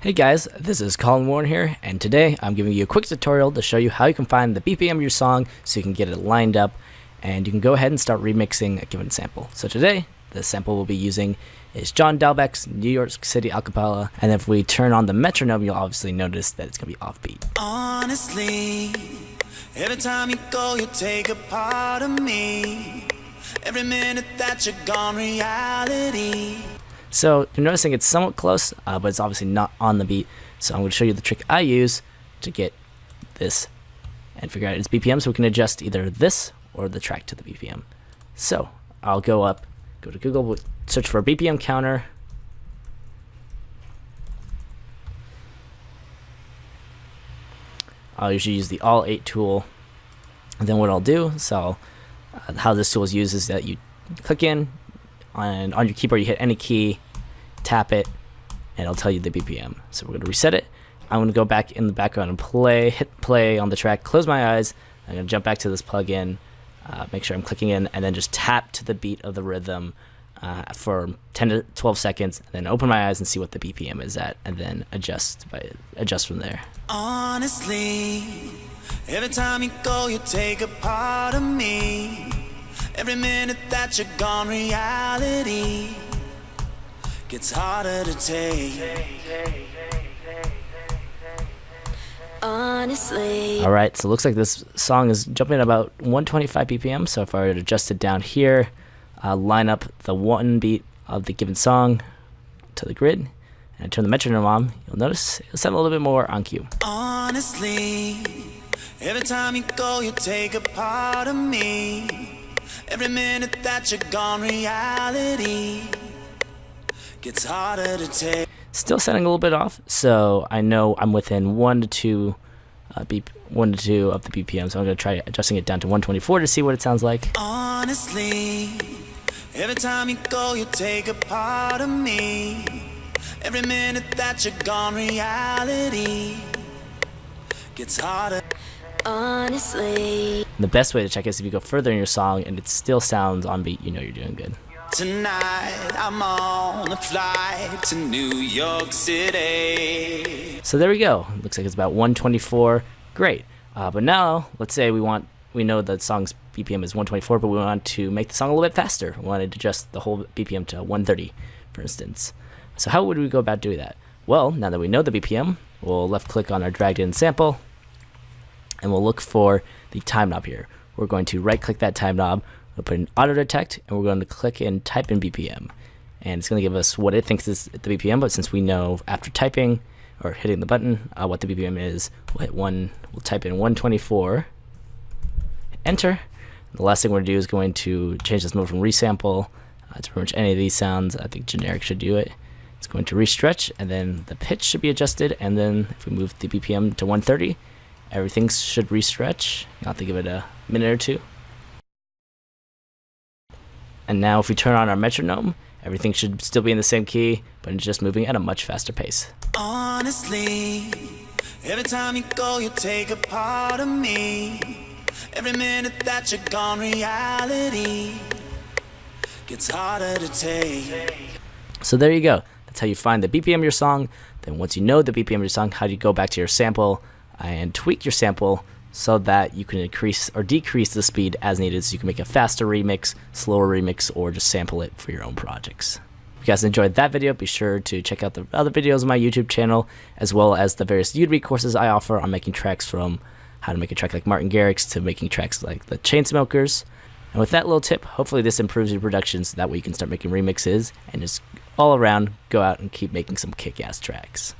Hey guys, this is Colin Warren here, and today I'm giving you a quick tutorial to show you how you can find the BPM of your song so you can get it lined up, and you can go ahead and start remixing a given sample. So today, the sample we'll be using is John Dalbeck's New York City Acapella, and if we turn on the metronome, you'll obviously notice that it's going to be offbeat. Honestly, every time you go, you take a part of me. Every minute that you're gone, reality. So you're noticing it's somewhat close, but it's obviously not on the beat. So I'm going to show you the trick I use to get this and figure out its BPM, so we can adjust either this or the track to the BPM. So I'll go to Google, search for a BPM counter. I'll usually use the All 8 tool. And then what I'll do, how this tool is used is that you click in, and on your keyboard you hit any key, tap it, and it'll tell you the BPM. So we're going to reset it. I'm going to go back in the background and hit play on the track, close my eyes. I'm going to jump back to this plugin, make sure I'm clicking in, and then just tap to the beat of the rhythm for 10 to 12 seconds, and then open my eyes and see what the BPM is at, and then adjust from there. Honestly, every time you go, you take a part of me. Every minute that you're gone, reality gets harder to take. Honestly. Alright, so it looks like this song is jumping at about 125 BPM. So if I were to adjust it down here, line up the one beat of the given song to the grid, and turn the metronome on, you'll notice it'll sound a little bit more on cue. Honestly, every time you go, you take a part of me. Every minute that you're gone, reality gets harder to take. Still sounding a little bit off, so I know I'm within 1 to 2 of the BPM, so I'm going to try adjusting it down to 124 to see what it sounds like. Honestly, every time you go, you take a part of me. Every minute that you're gone, reality gets harder. Honestly. The best way to check is if you go further in your song and it still sounds on beat, you know you're doing good. Tonight I'm on a flight to New York City. So there we go. Looks like it's about 124. Great. But now let's say we know the song's BPM is 124, but we want to make the song a little bit faster. We want to adjust the whole BPM to 130, for instance. So how would we go about doing that? Well, now that we know the BPM, we'll left click on our dragged in sample, and we'll look for the time knob here. We're going to right click that time knob, we'll put in auto detect, and we're going to click in type in BPM, and it's going to give us what it thinks is the BPM. But since we know after typing or hitting the button what the BPM is, we'll type in 124, enter. The last thing we're going to do is going to change this mode from resample to pretty much any of these sounds. I think generic should do it. It's going to restretch, and then the pitch should be adjusted, and then if we move the BPM to 130, everything should restretch. You'll have to give it a minute or two. And now if we turn on our metronome, everything should still be in the same key, but it's just moving at a much faster pace. Honestly, every time you go, you take a part of me. Every minute that you're gone, reality gets harder to take. So there you go. That's how you find the BPM of your song. Then once you know the BPM of your song, how do you go back to your sample and tweak your sample so that you can increase or decrease the speed as needed, so you can make a faster remix, slower remix, or just sample it for your own projects. If you guys enjoyed that video, be sure to check out the other videos on my YouTube channel, as well as the various Udemy courses I offer on making tracks, from how to make a track like Martin Garrix to making tracks like the Chainsmokers. And with that little tip, hopefully this improves your production, so that way you can start making remixes and just all around go out and keep making some kick-ass tracks.